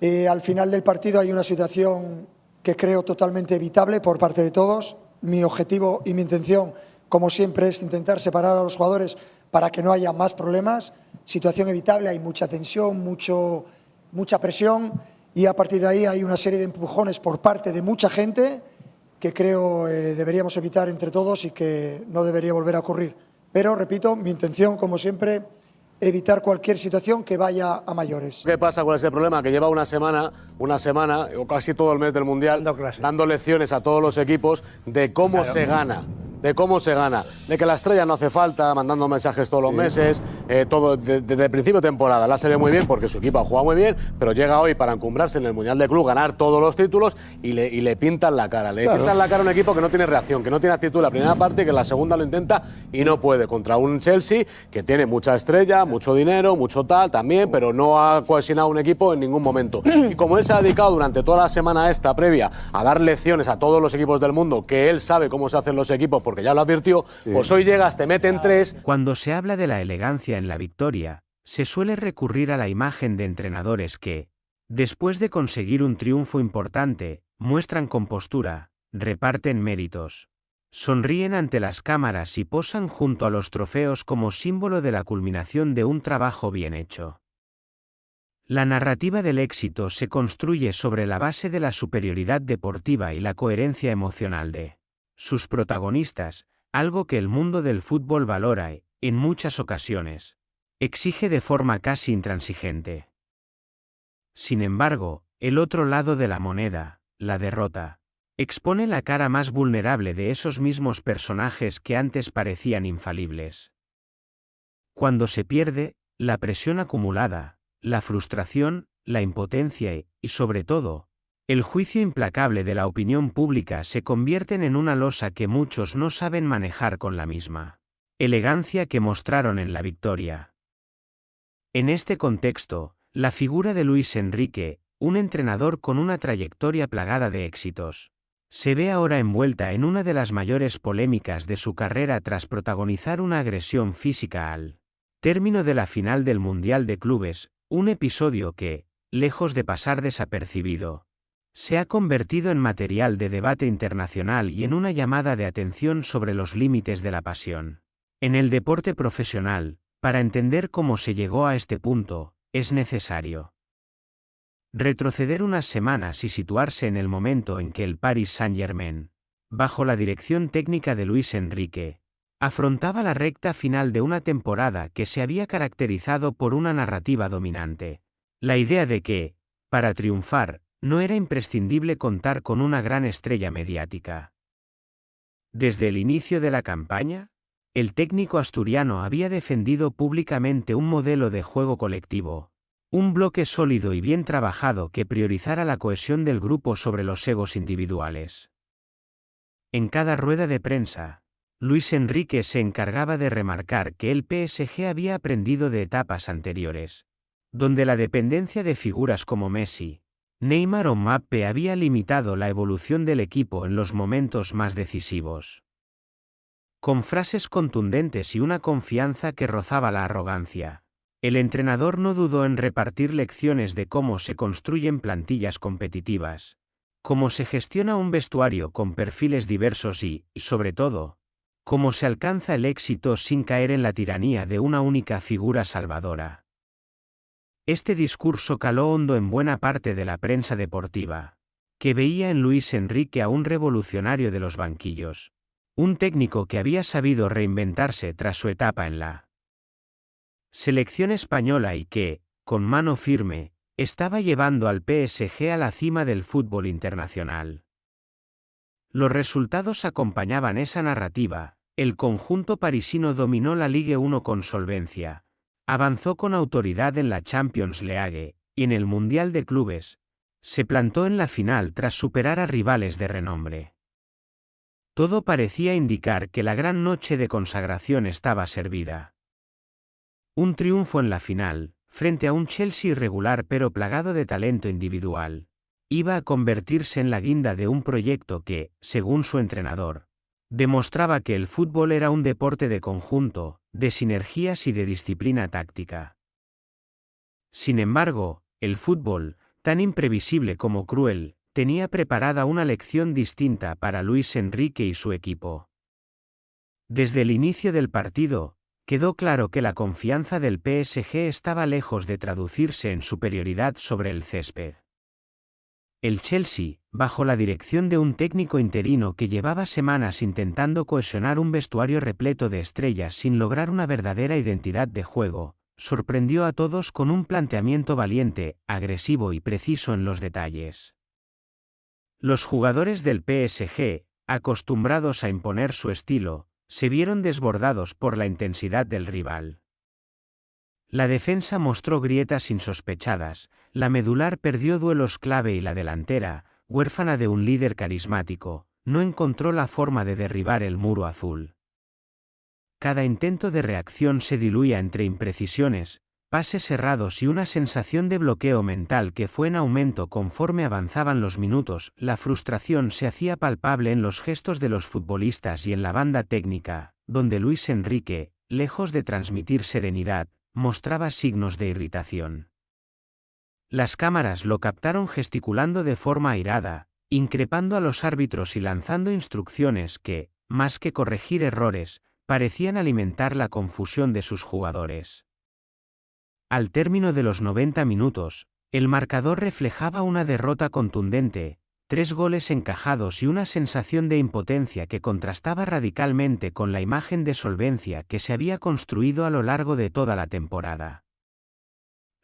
Al final del partido hay una situación que creo totalmente evitable por parte de todos. Mi objetivo y mi intención, como siempre, es intentar separar a los jugadores para que no haya más problemas. Situación evitable, hay mucha tensión, mucha presión y a partir de ahí hay una serie de empujones por parte de mucha gente que creo deberíamos evitar entre todos y que no debería volver a ocurrir. Pero, repito, mi intención, como siempre, evitar cualquier situación que vaya a mayores. ¿Qué pasa con ese problema? Que lleva una semana o casi todo el mes del Mundial dando lecciones a todos los equipos de cómo se gana. De cómo se gana, de que la estrella no hace falta, mandando mensajes todos los meses, todo desde el principio de temporada. La se ve muy bien porque su equipo ha jugado muy bien, pero llega hoy para encumbrarse en el Mundial de Club, ganar todos los títulos y le pintan la cara. Le pintan la cara a un equipo que no tiene reacción, que no tiene actitud en la primera parte, que en la segunda lo intenta y no puede. Contra un Chelsea que tiene mucha estrella, mucho dinero, mucho tal también, pero no ha cohesionado un equipo en ningún momento. Y como él se ha dedicado durante toda la semana esta previa a dar lecciones a todos los equipos del mundo, que él sabe cómo se hacen los equipos, porque ya lo advirtió, pues hoy llegas, te meten 3. Cuando se habla de la elegancia en la victoria, se suele recurrir a la imagen de entrenadores que, después de conseguir un triunfo importante, muestran compostura, reparten méritos, sonríen ante las cámaras y posan junto a los trofeos como símbolo de la culminación de un trabajo bien hecho. La narrativa del éxito se construye sobre la base de la superioridad deportiva y la coherencia emocional de sus protagonistas, algo que el mundo del fútbol valora y, en muchas ocasiones, exige de forma casi intransigente. Sin embargo, el otro lado de la moneda, la derrota, expone la cara más vulnerable de esos mismos personajes que antes parecían infalibles. Cuando se pierde, la presión acumulada, la frustración, la impotencia y, sobre todo, el juicio implacable de la opinión pública se convierten en una losa que muchos no saben manejar con la misma elegancia que mostraron en la victoria. En este contexto, la figura de Luis Enrique, un entrenador con una trayectoria plagada de éxitos, se ve ahora envuelta en una de las mayores polémicas de su carrera tras protagonizar una agresión física al término de la final del Mundial de Clubes, un episodio que, lejos de pasar desapercibido, se ha convertido en material de debate internacional y en una llamada de atención sobre los límites de la pasión. En el deporte profesional, para entender cómo se llegó a este punto, es necesario retroceder unas semanas y situarse en el momento en que el Paris Saint-Germain, bajo la dirección técnica de Luis Enrique, afrontaba la recta final de una temporada que se había caracterizado por una narrativa dominante. La idea de que, para triunfar, no era imprescindible contar con una gran estrella mediática. Desde el inicio de la campaña, el técnico asturiano había defendido públicamente un modelo de juego colectivo, un bloque sólido y bien trabajado que priorizara la cohesión del grupo sobre los egos individuales. En cada rueda de prensa, Luis Enrique se encargaba de remarcar que el PSG había aprendido de etapas anteriores, donde la dependencia de figuras como Messi, Neymar o Mbappé había limitado la evolución del equipo en los momentos más decisivos. Con frases contundentes y una confianza que rozaba la arrogancia, el entrenador no dudó en repartir lecciones de cómo se construyen plantillas competitivas, cómo se gestiona un vestuario con perfiles diversos y, sobre todo, cómo se alcanza el éxito sin caer en la tiranía de una única figura salvadora. Este discurso caló hondo en buena parte de la prensa deportiva, que veía en Luis Enrique a un revolucionario de los banquillos, un técnico que había sabido reinventarse tras su etapa en la selección española y que, con mano firme, estaba llevando al PSG a la cima del fútbol internacional. Los resultados acompañaban esa narrativa. El conjunto parisino dominó la Ligue 1 con solvencia, avanzó con autoridad en la Champions League, y en el Mundial de Clubes, se plantó en la final tras superar a rivales de renombre. Todo parecía indicar que la gran noche de consagración estaba servida. Un triunfo en la final, frente a un Chelsea irregular pero plagado de talento individual, iba a convertirse en la guinda de un proyecto que, según su entrenador, demostraba que el fútbol era un deporte de conjunto, de sinergias y de disciplina táctica. Sin embargo, el fútbol, Tan imprevisible como cruel, tenía preparada una lección distinta para Luis Enrique y su equipo. Desde el inicio del partido, quedó claro que la confianza del PSG estaba lejos de traducirse en superioridad sobre el césped. El Chelsea, bajo la dirección de un técnico interino que llevaba semanas intentando cohesionar un vestuario repleto de estrellas sin lograr una verdadera identidad de juego, sorprendió a todos con un planteamiento valiente, agresivo y preciso en los detalles. Los jugadores del PSG, acostumbrados a imponer su estilo, se vieron desbordados por la intensidad del rival. La defensa mostró grietas insospechadas, la medular perdió duelos clave y la delantera, huérfana de un líder carismático, no encontró la forma de derribar el muro azul. Cada intento de reacción se diluía entre imprecisiones, pases errados y una sensación de bloqueo mental que fue en aumento conforme avanzaban los minutos. La frustración se hacía palpable en los gestos de los futbolistas y en la banda técnica, donde Luis Enrique, lejos de transmitir serenidad, mostraba signos de irritación. Las cámaras lo captaron gesticulando de forma airada, increpando a los árbitros y lanzando instrucciones que, más que corregir errores, parecían alimentar la confusión de sus jugadores. Al término de los 90 minutos, el marcador reflejaba una derrota contundente, 3 goles encajados y una sensación de impotencia que contrastaba radicalmente con la imagen de solvencia que se había construido a lo largo de toda la temporada.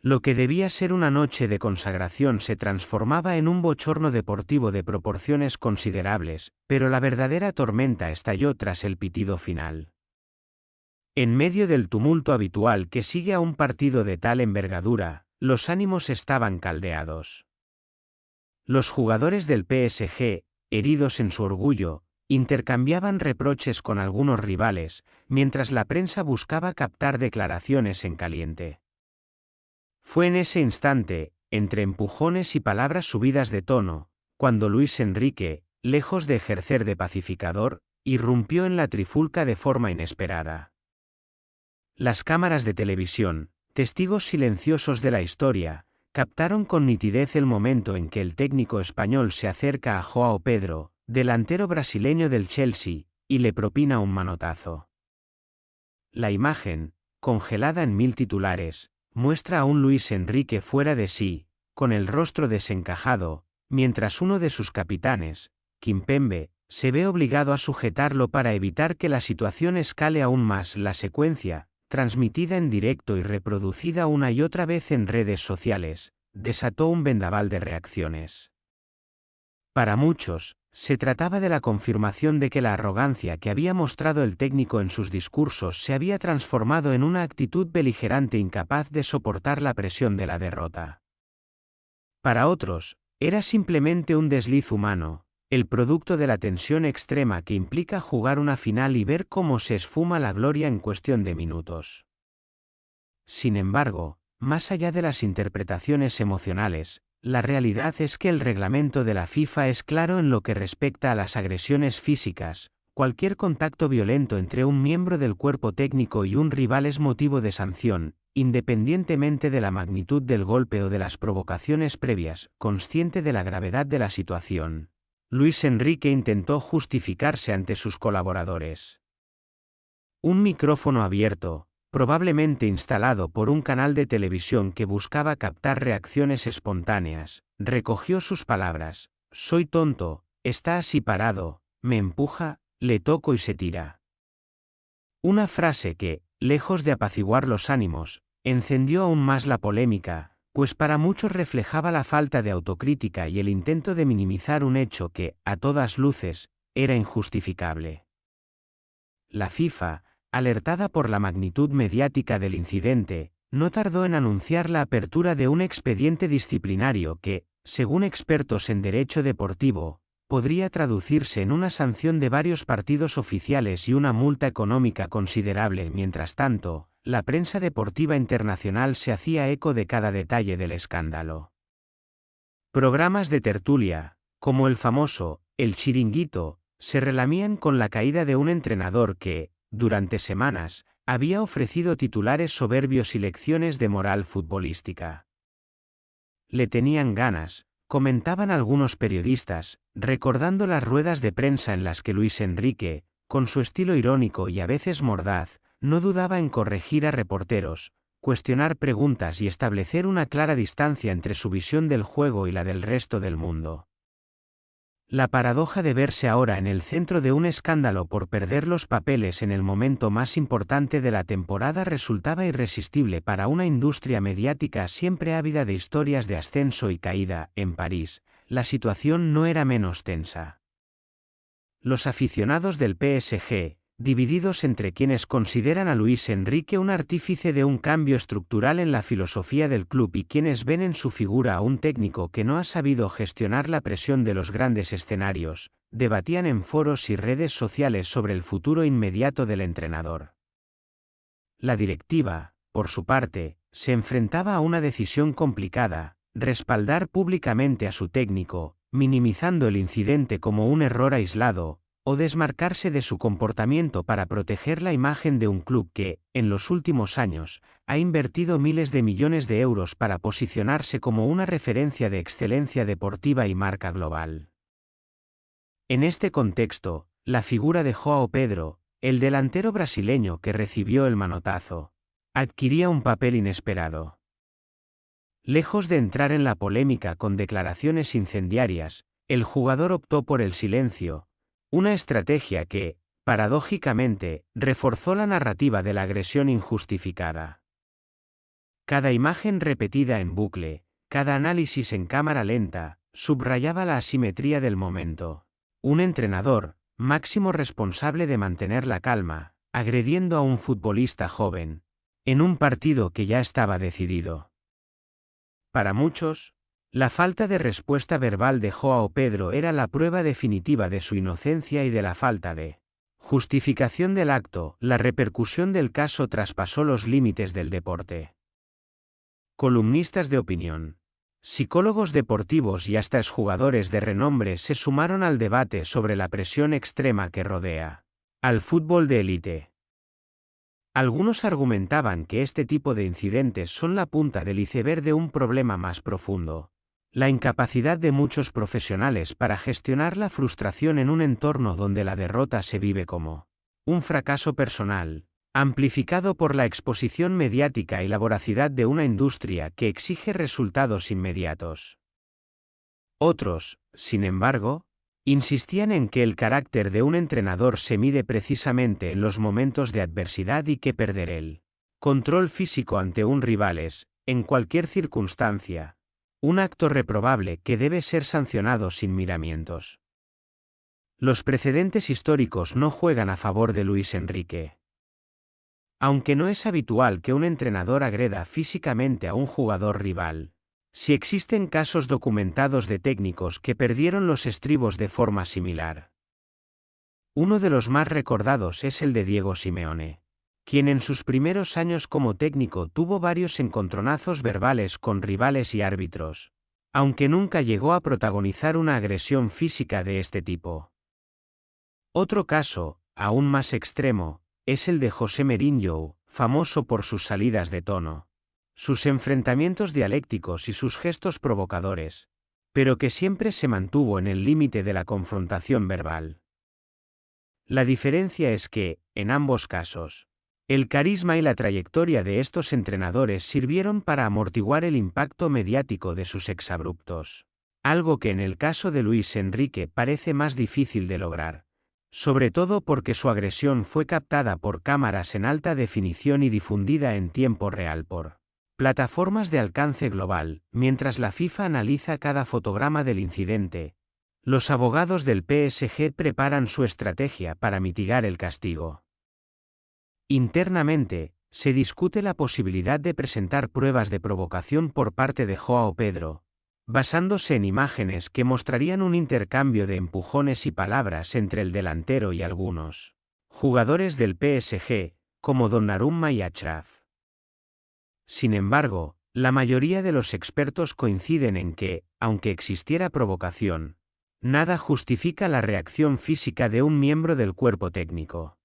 Lo que debía ser una noche de consagración se transformaba en un bochorno deportivo de proporciones considerables, pero la verdadera tormenta estalló tras el pitido final. En medio del tumulto habitual que sigue a un partido de tal envergadura, los ánimos estaban caldeados. Los jugadores del PSG, heridos en su orgullo, intercambiaban reproches con algunos rivales, mientras la prensa buscaba captar declaraciones en caliente. Fue en ese instante, entre empujones y palabras subidas de tono, cuando Luis Enrique, lejos de ejercer de pacificador, irrumpió en la trifulca de forma inesperada. Las cámaras de televisión, testigos silenciosos de la historia, captaron con nitidez el momento en que el técnico español se acerca a João Pedro, delantero brasileño del Chelsea, y le propina un manotazo. La imagen, congelada en 1000 titulares, muestra a un Luis Enrique fuera de sí, con el rostro desencajado, mientras uno de sus capitanes, Kimpembe, se ve obligado a sujetarlo para evitar que la situación escale aún más. La secuencia, transmitida en directo y reproducida una y otra vez en redes sociales, desató un vendaval de reacciones. Para muchos, se trataba de la confirmación de que la arrogancia que había mostrado el técnico en sus discursos se había transformado en una actitud beligerante incapaz de soportar la presión de la derrota. Para otros, era simplemente un desliz humano, el producto de la tensión extrema que implica jugar una final y ver cómo se esfuma la gloria en cuestión de minutos. Sin embargo, más allá de las interpretaciones emocionales, la realidad es que el reglamento de la FIFA es claro en lo que respecta a las agresiones físicas. Cualquier contacto violento entre un miembro del cuerpo técnico y un rival es motivo de sanción, independientemente de la magnitud del golpe o de las provocaciones previas. Consciente de la gravedad de la situación, Luis Enrique intentó justificarse ante sus colaboradores. Un micrófono abierto, probablemente instalado por un canal de televisión que buscaba captar reacciones espontáneas, recogió sus palabras: «Soy tonto, está así parado, me empuja, le toco y se tira». Una frase que, lejos de apaciguar los ánimos, encendió aún más la polémica, pues para muchos reflejaba la falta de autocrítica y el intento de minimizar un hecho que, a todas luces, era injustificable. La FIFA, alertada por la magnitud mediática del incidente, no tardó en anunciar la apertura de un expediente disciplinario que, según expertos en derecho deportivo, podría traducirse en una sanción de varios partidos oficiales y una multa económica considerable. Mientras tanto, la prensa deportiva internacional se hacía eco de cada detalle del escándalo. Programas de tertulia, como el famoso El Chiringuito, se relamían con la caída de un entrenador que, durante semanas, había ofrecido titulares soberbios y lecciones de moral futbolística. le tenían ganas, comentaban algunos periodistas, recordando las ruedas de prensa en las que Luis Enrique, con su estilo irónico y a veces mordaz, no dudaba en corregir a reporteros, cuestionar preguntas y establecer una clara distancia entre su visión del juego y la del resto del mundo. La paradoja de verse ahora en el centro de un escándalo por perder los papeles en el momento más importante de la temporada resultaba irresistible para una industria mediática siempre ávida de historias de ascenso y caída. En París, la situación no era menos tensa. Los aficionados del PSG, divididos entre quienes consideran a Luis Enrique un artífice de un cambio estructural en la filosofía del club y quienes ven en su figura a un técnico que no ha sabido gestionar la presión de los grandes escenarios, debatían en foros y redes sociales sobre el futuro inmediato del entrenador. La directiva, por su parte, se enfrentaba a una decisión complicada: respaldar públicamente a su técnico, minimizando el incidente como un error aislado, o desmarcarse de su comportamiento para proteger la imagen de un club que, en los últimos años, ha invertido miles de millones de euros para posicionarse como una referencia de excelencia deportiva y marca global. En este contexto, la figura de João Pedro, el delantero brasileño que recibió el manotazo, adquiría un papel inesperado. Lejos de entrar en la polémica con declaraciones incendiarias, el jugador optó por el silencio, una estrategia que, paradójicamente, reforzó la narrativa de la agresión injustificada. Cada imagen repetida en bucle, cada análisis en cámara lenta, subrayaba la asimetría del momento. Un entrenador, máximo responsable de mantener la calma, agrediendo a un futbolista joven, en un partido que ya estaba decidido. Para muchos, la falta de respuesta verbal de João Pedro era la prueba definitiva de su inocencia y de la falta de justificación del acto. La repercusión del caso traspasó los límites del deporte. Columnistas de opinión, psicólogos deportivos y hasta exjugadores de renombre se sumaron al debate sobre la presión extrema que rodea al fútbol de élite. Algunos argumentaban que este tipo de incidentes son la punta del iceberg de un problema más profundo: la incapacidad de muchos profesionales para gestionar la frustración en un entorno donde la derrota se vive como un fracaso personal, amplificado por la exposición mediática y la voracidad de una industria que exige resultados inmediatos. Otros, sin embargo, insistían en que el carácter de un entrenador se mide precisamente en los momentos de adversidad y que perder el control físico ante un rival es, en cualquier circunstancia, un acto reprobable que debe ser sancionado sin miramientos. Los precedentes históricos no juegan a favor de Luis Enrique. Aunque no es habitual que un entrenador agreda físicamente a un jugador rival, sí existen casos documentados de técnicos que perdieron los estribos de forma similar. Uno de los más recordados es el de Diego Simeone, quien en sus primeros años como técnico tuvo varios encontronazos verbales con rivales y árbitros, aunque nunca llegó a protagonizar una agresión física de este tipo. Otro caso, aún más extremo, es el de José Mourinho, famoso por sus salidas de tono, sus enfrentamientos dialécticos y sus gestos provocadores, pero que siempre se mantuvo en el límite de la confrontación verbal. La diferencia es que, en ambos casos, el carisma y la trayectoria de estos entrenadores sirvieron para amortiguar el impacto mediático de sus exabruptos, algo que en el caso de Luis Enrique parece más difícil de lograr, sobre todo porque su agresión fue captada por cámaras en alta definición y difundida en tiempo real por plataformas de alcance global. Mientras la FIFA analiza cada fotograma del incidente, los abogados del PSG preparan su estrategia para mitigar el castigo. Internamente, se discute la posibilidad de presentar pruebas de provocación por parte de João Pedro, basándose en imágenes que mostrarían un intercambio de empujones y palabras entre el delantero y algunos jugadores del PSG, como Donnarumma y Achraf. Sin embargo, la mayoría de los expertos coinciden en que, aunque existiera provocación, nada justifica la reacción física de un miembro del cuerpo técnico.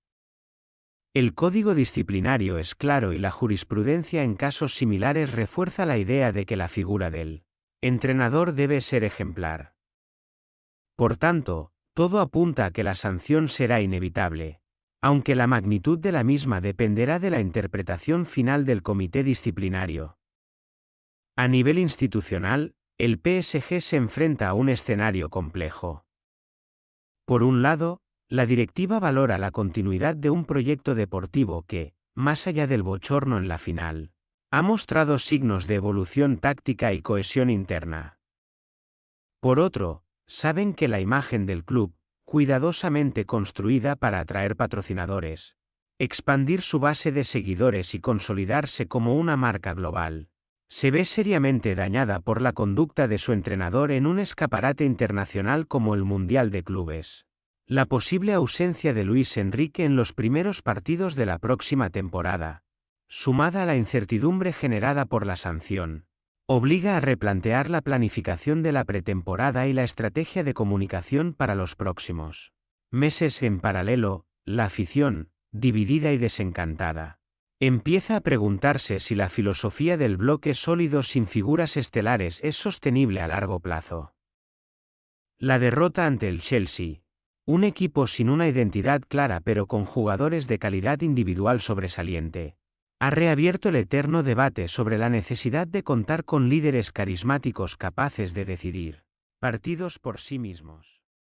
El código disciplinario es claro y la jurisprudencia en casos similares refuerza la idea de que la figura del entrenador debe ser ejemplar. Por tanto, todo apunta a que la sanción será inevitable, aunque la magnitud de la misma dependerá de la interpretación final del comité disciplinario. A nivel institucional, el PSG se enfrenta a un escenario complejo. Por un lado, la directiva valora la continuidad de un proyecto deportivo que, más allá del bochorno en la final, ha mostrado signos de evolución táctica y cohesión interna. Por otro, saben que la imagen del club, cuidadosamente construida para atraer patrocinadores, expandir su base de seguidores y consolidarse como una marca global, se ve seriamente dañada por la conducta de su entrenador en un escaparate internacional como el Mundial de Clubes. La posible ausencia de Luis Enrique en los primeros partidos de la próxima temporada, sumada a la incertidumbre generada por la sanción, obliga a replantear la planificación de la pretemporada y la estrategia de comunicación para los próximos meses. En paralelo, la afición, dividida y desencantada, empieza a preguntarse si la filosofía del bloque sólido sin figuras estelares es sostenible a largo plazo. La derrota ante el Chelsea, un equipo sin una identidad clara pero con jugadores de calidad individual sobresaliente, ha reabierto el eterno debate sobre la necesidad de contar con líderes carismáticos capaces de decidir partidos por sí mismos.